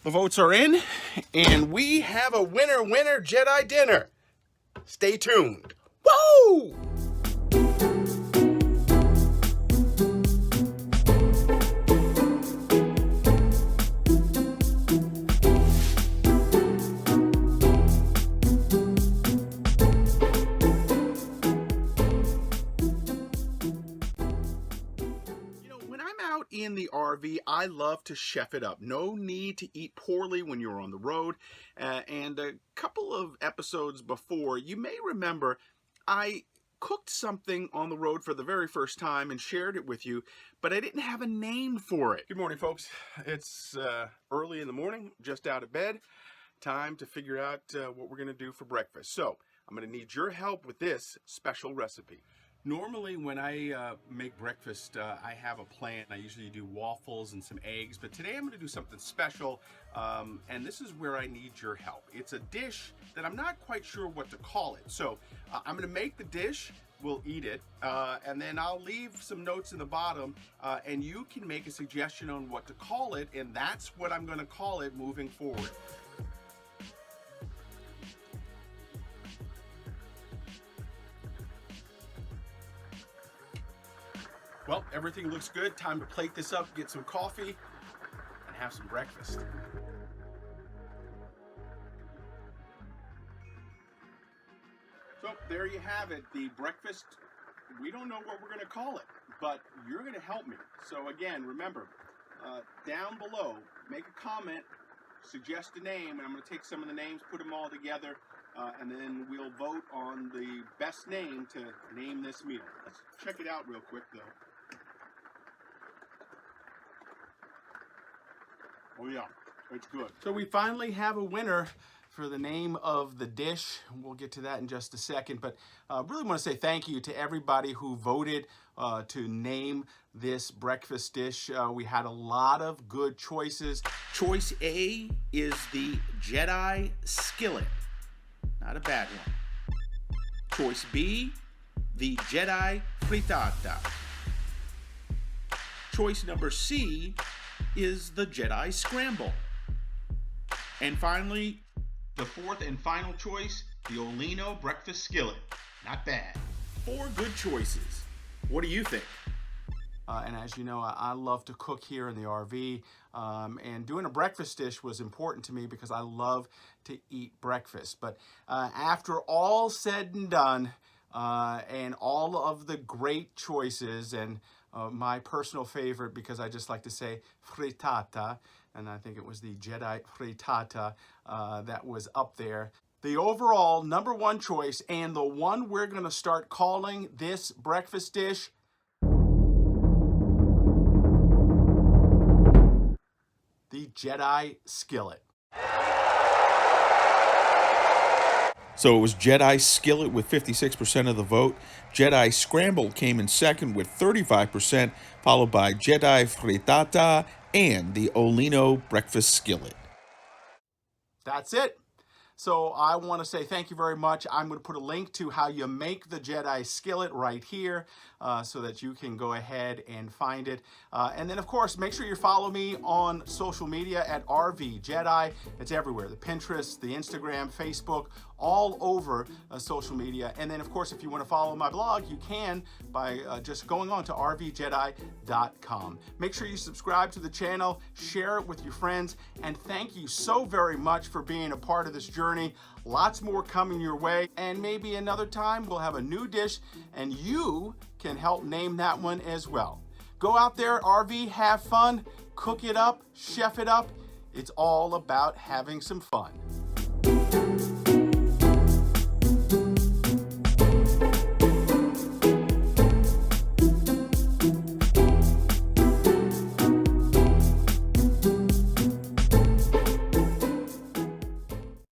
The votes are in, and we have a winner Jedeye dinner. Stay tuned. Woo! In the RV, I love to chef it up. No need to eat poorly when you're on the road. And a couple of episodes before, you may remember I cooked something on the road for the very first time and shared it with you, but I didn't have a name for it. Good morning, folks. It's early in the morning, just out of bed. Time to figure out what we're going to do for breakfast. So I'm going to need your help with this special recipe. Normally when I make breakfast, I have a plan. I usually do waffles and some eggs, but today I'm going to do something special, and this is where I need your help. It's a dish that I'm not quite sure what to call it. So I'm going to make the dish, we'll eat it, and then I'll leave some notes in the bottom, and you can make a suggestion on what to call it, and that's what I'm going to call it moving forward. Well, everything looks good. Time to plate this up, get some coffee, and have some breakfast. So there you have it, the breakfast. We don't know what we're going to call it, but you're going to help me. So again, remember, down below, make a comment, suggest a name, and I'm going to take some of the names, put them all together, and then we'll vote on the best name to name this meal. Let's check it out real quick, though. Oh yeah, it's good. So we finally have a winner for the name of the dish. We'll get to that in just a second, but I really want to say thank you to everybody who voted to name this breakfast dish. We had a lot of good choices. Choice A is the Jedeye skillet. Not a bad one. Choice B, the Jedeye frittata. Choice number C is the Jedeye scramble. And finally, the fourth and final choice, the Olino breakfast skillet. Not bad. 4 good choices. What do you think? And as you know, I love to cook here in the RV, and doing a breakfast dish was important to me because I love to eat breakfast. But after all said and done, and all of the great choices, and my personal favorite, because I just like to say frittata, and I think it was the Jedeye frittata that was up there. The overall #1 choice, and the one we're going to start calling this breakfast dish, the Jedeye skillet. So it was Jedeye skillet with 56% of the vote. Jedeye scramble came in second with 35%, followed by Jedeye frittata and the Olino breakfast skillet. That's it. So I want to say thank you very much. I'm going to put a link to how you make the Jedeye skillet right here so that you can go ahead and find it. And then, of course, make sure you follow me on social media at RVJedeye. It's everywhere, the Pinterest, the Instagram, Facebook, all over social media. And then, of course, if you want to follow my blog, you can by just going on to RVJedeye.com. Make sure you subscribe to the channel, share it with your friends, and thank you so very much for being a part of this journey. Lots more coming your way, and maybe another time we'll have a new dish, and you can help name that one as well. Go out there, RV, have fun, cook it up, chef it up. It's all about having some fun.